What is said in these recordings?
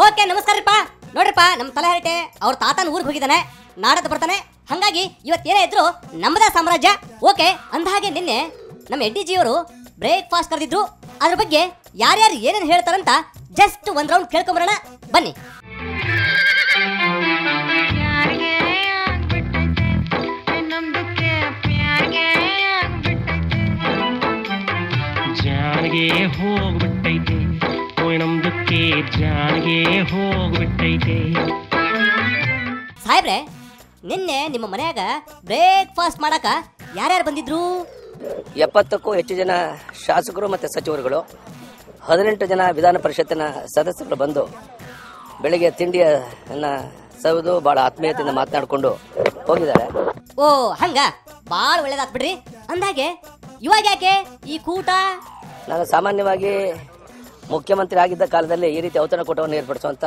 Okay ನಮಸ್ಕಾರಪ್ಪ. ನೋಡ್ರಿಪ್ಪ ನಮ್ಮ ತಲೆಹರಟೆ ಅವ್ರ ತಾತನ ಊರಿಗೆ ಹೋಗಿದ್ದಾನೆ, ನಾಡದ ಬರ್ತಾನೆ. ಹಾಗಾಗಿ ಇವತ್ತು ಏನೇ ಇದ್ರು ನಮ್ಮದ ಸಾಮ್ರಾಜ್ಯ. ಓಕೆ ಅಂದ ಹಾಗೆ ನಿನ್ನೆ ನಮ್ಮ ಎಡ್ಡಿಜಿ ಅವರು ಬ್ರೇಕ್ಫಾಸ್ಟ್ ಕರೆದಿದ್ರು. ಅದ್ರ ಬಗ್ಗೆ ಯಾರ್ಯಾರು ಏನೇನು ಹೇಳ್ತಾರಂತ ಜಸ್ಟ್ ಒಂದ್ ರೌಂಡ್ ಕೇಳ್ಕೊಂಬರೋಣ ಬನ್ನಿ. ಜಾನ್ಗೆ ಹೋಗ್ಬಿಟ್ಟೈತೆ ನಮ್ದಕ್ಕೆ, ಜಾನ್ಗೆ ಹೋಗ್ಬಿಟ್ಟೈತೆ. ಸಾಹೇಬ್ರೆ, ನಿನ್ನೆ ನಿಮ್ಮ ಮನ್ಯಾಗ ಬ್ರೇಕ್ಫಾಸ್ಟ್ ಮಾಡಕ ಯಾರ್ಯಾರು ಬಂದಿದ್ರು? 70ಕ್ಕೂ ಹೆಚ್ಚು ಜನ ಶಾಸಕರು ಮತ್ತು ಸಚಿವರುಗಳು, 18 ಜನ ವಿಧಾನ ಪರಿಷತ್ತಿನ ಸದಸ್ಯರು ಬಂದು ಬೆಳಿಗ್ಗೆ ತಿಂಡಿಯನ್ನ ಸವಿದು ಬಹಳ ಆತ್ಮೀಯತೆಯಿಂದ ಮಾತನಾಡಿಕೊಂಡು ಹೋಗಿದ್ದಾರೆ. ಓ ಹಂಗ ಭಾಳ ಒಳ್ಳೇದಾತ್ ಬಿಡ್ರಿ. ಅಂದಾಗೆ ಇವಾಗ ಯಾಕೆ ಈ ಕೂಟ? ನಾನು ಸಾಮಾನ್ಯವಾಗಿ ಮುಖ್ಯಮಂತ್ರಿ ಆಗಿದ್ದ ಕಾಲದಲ್ಲಿ ಈ ರೀತಿ ಔತಣಕೂಟವನ್ನು ಏರ್ಪಡಿಸುವಂತ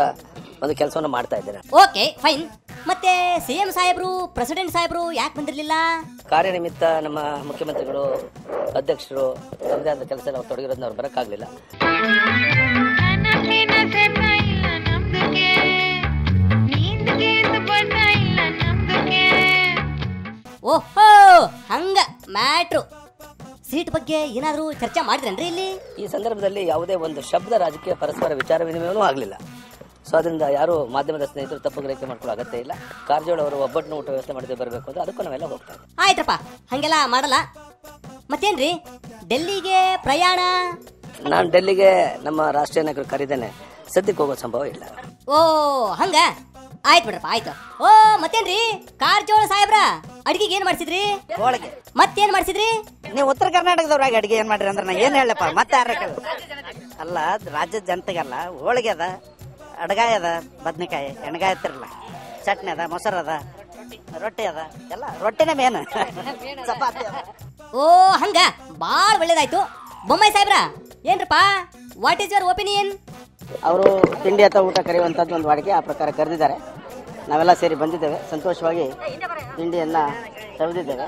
ಒಂದು ಕೆಲಸವನ್ನು ಮಾಡ್ತಾ ಇದ್ದೇನೆ. Okay fine. ಮತ್ತೆ ಸಿಎಂ ಸಾಹೇಬ್ರು, ಪ್ರೆಸಿಡೆಂಟ್ ಸಾಹೇಬ್ರು ಯಾಕೆ ಬಂದಿರಲಿಲ್ಲ? ಕಾರ್ಯನಿಮಿತ್ತ ನಮ್ಮ ಮುಖ್ಯಮಂತ್ರಿಗಳು, ಅಧ್ಯಕ್ಷರು ತಮ್ಮದೇ ಆದ ಕೆಲಸ ತೊಡಗಿರೋದನ್ನ ಅವ್ರು ಬರೋಕ್ಕಾಗಲಿಲ್ಲ. ಓಹೋ ಹಂಗ ಮ್ಯಾಟ್ರು. ಸೀಟ್ ಬಗ್ಗೆ ಏನಾದರೂ ಚರ್ಚೆ ಮಾಡಿದ್ರೇನ್ರಿ ಇಲ್ಲಿ? ಈ ಸಂದರ್ಭದಲ್ಲಿ ಯಾವುದೇ ಒಂದು ಶಬ್ದ ರಾಜಕೀಯ ಪರಸ್ಪರ ವಿಚಾರ ವಿನಿಮಯವೂ ಆಗಲಿಲ್ಲ. ಸೊ ಅದರಿಂದ ಯಾರು ಮಾಧ್ಯಮದ ಸ್ನೇಹಿತರು ತಪ್ಪು ಗ್ರಹಿಕೆ ಮಾಡ್ಕೊಳ್ಳೋ ಅಗತ್ಯ ಇಲ್ಲ. ಕಾರಜೋಳ ಅವರು ಒಬ್ಬಟ್ಟನ್ನು ಊಟ ವ್ಯವಸ್ಥೆ ಮಾಡದೆ ಬರಬೇಕು ಅಂದ್ರೆ ಅದಕ್ಕೂ ನಾವೆಲ್ಲ ಹೋಗ್ತಾ ಇದ್ದೀವಿ. ಆಯ್ತಪ್ಪ, ಹಂಗೆಲ್ಲ ಮಾಡಲ್ಲ. ಮತ್ತೇನ್ರಿ ಡೆಲ್ಲಿಗೆ ಪ್ರಯಾಣ? ನಾನು ಡೆಲ್ಲಿಗೆ ನಮ್ಮ ರಾಷ್ಟ್ರೀಯ ನಾಯಕರು ಕರೀದೇನೆ, ಸದ್ಯಕ್ಕೆ ಹೋಗೋ ಸಂಭವ ಇಲ್ಲ. ಓ ಹಂಗ ಆಯ್ತು ಬಿಡ್ರಪ್ಪ, ಆಯ್ತು. ಓ ಮತ್ತೇನ್ರಿ ಕಾರಜೋಳ ಸಾಹೇಬ್ರ ಅಡಿಗೆಗೆ ಏನ್ ಮಾಡ್ಸಿದ್ರಿ? ಹೋಳಿಗೆ. ಮತ್ತೇನ್ ಮಾಡ್ಸಿದ್ರಿ? ನೀವು ಉತ್ತರ ಕರ್ನಾಟಕದವ್ರಾಗ ಅಡಿಗೆ ಏನ್ ಮಾಡ್ರಿ ಅಂದ್ರೆ ನಾ ಏನ್ ಹೇಳಪ್ಪ, ಮತ್ತೆ ಯಾರ ಅಲ್ಲ, ರಾಜ್ಯದ ಜನತೆಗಲ್ಲ. ಹೋಳಿಗೆ ಅದ, ಅಡಗಾಯಿ ಅದ, ಬದ್ನಿಕಾಯಿ ಎಣ್ಗಾಯಿ ಎತ್ತಿರಲ್ಲ, ಚಟ್ನಿ ಅದ, ಮೊಸರು ಅದ, ರೊಟ್ಟಿ ಅದ, ಎಲ್ಲ ರೊಟ್ಟಿನೇ ಮೇನ್, ಚಪಾತಿ ಅದ. ಓ ಹಂಗ ಬಾಳ ಒಳ್ಳೇದಾಯ್ತು. ಬೊಮ್ಮಾಯಿ ಸಾಹೇಬ್ರ ಏನ್ರಪ್ಪ, ವಾಟ್ ಈಸ್ ಯುವರ್ ಒಪಿನಿಯನ್? ಅವರು ತಿಂಡಿ ಅಥವಾ ಊಟ ಕರೆಯುವಂಥದ್ದು ಒಂದು ವಾಡಿಕೆ, ಆ ಪ್ರಕಾರ ಕರೆದಿದ್ದಾರೆ. ನಾವೆಲ್ಲ ಸೇರಿ ಬಂದಿದ್ದೇವೆ, ಸಂತೋಷವಾಗಿ ತಿಂಡಿಯನ್ನ ಸವಿದಿದ್ದೇವೆ.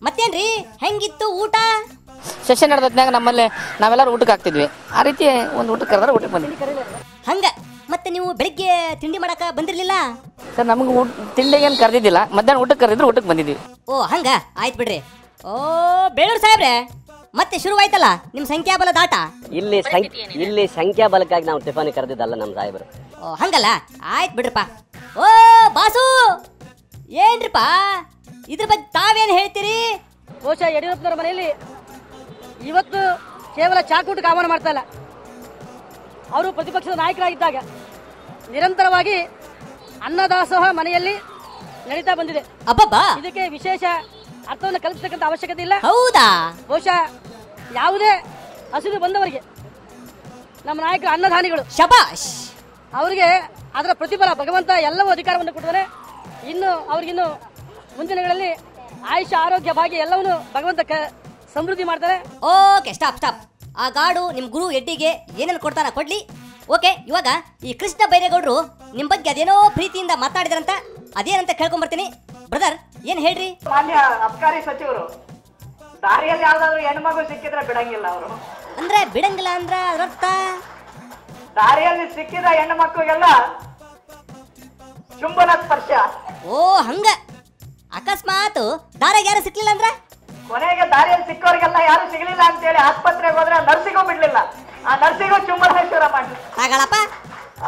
ಮತ್ತೇನ್ರಿ ಹೆಂಗಿತ್ತು ಊಟ? ಸೆಷನ್ ನಡೆದ್ನಾಗ ನಮ್ಮಲ್ಲಿ ನಾವೆಲ್ಲರೂ ಊಟಕ್ಕೆ ಹಾಕ್ತಿದ್ವಿ. ಆ ರೀತಿ ಒಂದು ಊಟಕ್ಕೆ ಕರೆದ್ರೆ ಊಟಕ್ಕೆ ಬಂದಿದ್ವಿ. ಹಂಗ ಮತ್ತೆ ನೀವು ಬೆಳಿಗ್ಗೆ ತಿಂಡಿ ಮಾಡಕ ಬಂದಿರ್ಲಿಲ್ಲ? ಸರ್ ನಮ್ಗೆ ತಿಂಡಿಗೆ ಏನು ಕರೆದಿದ್ದಿಲ್ಲ, ಮಧ್ಯಾಹ್ನ ಊಟಕ್ಕೆ ಕರೆದಿದ್ರು ಊಟಕ್ಕೆ ಬಂದಿದ್ವಿ. ಓ ಹಂಗ ಆಯ್ತು ಬಿಡ್ರಿ. ಓ ಬೇಳೂರು ಸಾಹೇಬ್ರೆ, ಮತ್ತೆ ಶುರುವಾಯ್ತಲ್ಲ ನಿಮ್ ಸಂಖ್ಯಾಬಲ ದಾಟ? ಇಲ್ಲಿ ಸಂಖ್ಯಾಬಲಕ್ಕಾಗಿ ನಾವು ಟಿಫಾನಿ ಕರೆದಿದ್ದಲ್ಲ ನಮ್ಮ ಸಾಹೇಬರು. ಓ ಹಂಗಲ್ಲ, ಆಯ್ತು ಬಿಡ್ರಪ್ಪ. ಓ ಬಾಸು ಏನ್ರಿಪ್ಪ, ಇದ್ರ ಬಗ್ಗೆ ತಾವೇನ್ ಹೇಳ್ತೀರಿ? ಬಹುಶಃ ಯಡಿಯೂರಪ್ಪನವರ ಮನೆಯಲ್ಲಿ ಇವತ್ತು ಕೇವಲ ಚಾಕೂಟಕ್ಕೆ ಆಹ್ವಾನ ಮಾಡ್ತಾ ಇಲ್ಲ. ಅವರು ಪ್ರತಿಪಕ್ಷದ ನಾಯಕರಾಗಿದ್ದಾಗ ನಿರಂತರವಾಗಿ ಅನ್ನದಾಸೋಹ ಮನೆಯಲ್ಲಿ ನಡೀತಾ ಬಂದಿದೆ. ಅಬ್ಬಬ್ಬಾ, ಇದಕ್ಕೆ ವಿಶೇಷ ಅರ್ಥವನ್ನು ಕಲ್ಪಿಸತಕ್ಕಂಥ ಅವಶ್ಯಕತೆ ಇಲ್ಲ. ಹೌದಾ? ಬಹುಶಃ ಯಾವುದೇ ಹಸಿದು ಬಂದವರಿಗೆ ನಮ್ಮ ನಾಯಕರು ಅನ್ನದಾನಿಗಳು, ಶಬಾಷ್. ಅವರಿಗೆ ಅದರ ಪ್ರತಿಫಲ ಭಗವಂತ ಎಲ್ಲವೂ ಅಧಿಕಾರವನ್ನು ಕೊಟ್ಟಿದ್ದಾರೆ. ಇನ್ನು ಅವ್ರಿಗಿನ್ನು ಮುಂದಿನ ದಿನಗಳಲ್ಲಿ ಆಯುಷ್ಯ, ಆರೋಗ್ಯ, ಭಾಗ್ಯ ಎಲ್ಲವನ್ನು ಭಗವಂತ ಸಮೃದ್ಧಿ ಮಾಡ್ತಾರೆ. Okay stop. ಆ ಗಾಡು ನಿಮ್ ಗುರು ಎಡ್ಡಿಗೆ ಏನೇನು ಕೊಡ್ತಾನ ಕೊಡ್ಲಿ. ಓಕೆ, ಇವಾಗ ಈ ಕೃಷ್ಣ ಬೈರೇಗೌಡರು ನಿಮ್ ಬಗ್ಗೆ ಅದೇನೋ ಪ್ರೀತಿಯಿಂದ ಮಾತಾಡಿದ್ರಂತ, ಅದೇನಂತ ಕೇಳ್ಕೊಂಬರ್ತೀನಿ. ಬ್ರದರ್ ಏನ್ ಹೇಳ್ರಿ? ಮಾನ್ಯ ಅಬ್ಕಾರಿ ಸಚಿವರು, ದಾರಿಯಲ್ಲಿ ಯಾವ್ದಾದ್ರು ಹೆಣ್ಮಗು ಸಿಕ್ಕಿದ್ರೆ ಬಿಡಂಗಿಲ್ಲ ಅವರು. ಅಂದ್ರೆ ಬಿಡಂಗಿಲ್ಲ ಅಂದ್ರ ಅದರ್ಥ? ದಾರಿಯಲ್ಲಿ ಸಿಕ್ಕಿದ ಹೆಣ್ಣು ಮಕ್ಕಳಿಗೆಲ್ಲ ಚುಂಬನ ಸ್ಪರ್ಶ. ಓ ಹಂಗ. ಅಕಸ್ಮಾತ್ ದಾರಾಗ ಯಾರು ಸಿಕ್ಲಿಲ್ಲ ಅಂದ್ರ? ಕೊನೆಗೆ ದಾರಿಯಲ್ಲಿ ಸಿಕ್ಕವರಿಗೆಲ್ಲ ಯಾರು ಸಿಗಲಿಲ್ಲ ಅಂತ ಹೇಳಿ ಆಸ್ಪತ್ರೆಗೆ ಹೋದ್ರೆ ನರ್ಸಿಗೂ ಬಿಡ್ಲಿಲ್ಲ, ಆ ನರ್ಸಿಗೂ ಚುಂಬನೇಶ್ವರ ಮಾಡಿ. ತಗಳಪ್ಪ.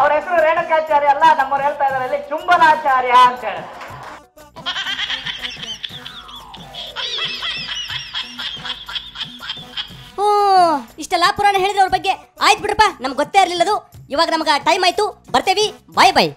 ಅವ್ರ ಹೆಸರು ರೇಣುಕಾಚಾರ್ಯ ಅಲ್ಲ, ನಮ್ಮವ್ರು ಹೇಳ್ತಾ ಇದಾರೆ ಅಲ್ಲಿ ಚುಂಬನಾಚಾರ್ಯ ಅಂತ ಹೇಳಿ. ಓ ಇಷ್ಟೆಲ್ಲ ಪುರಾಣ ಹೇಳಿದ್ರೆ ಅವ್ರ ಬಗ್ಗೆ. ಆಯ್ತು ಬಿಡ್ರಪ್ಪ, ನಮ್ಗೆ ಗೊತ್ತೇ ಇರ್ಲಿಲ್ಲದು. ಇವಾಗ ನಮ್ಗೆ ಟೈಮ್ ಆಯ್ತು, ಬರ್ತೇವಿ. ಬಾಯ್ ಬಾಯ್.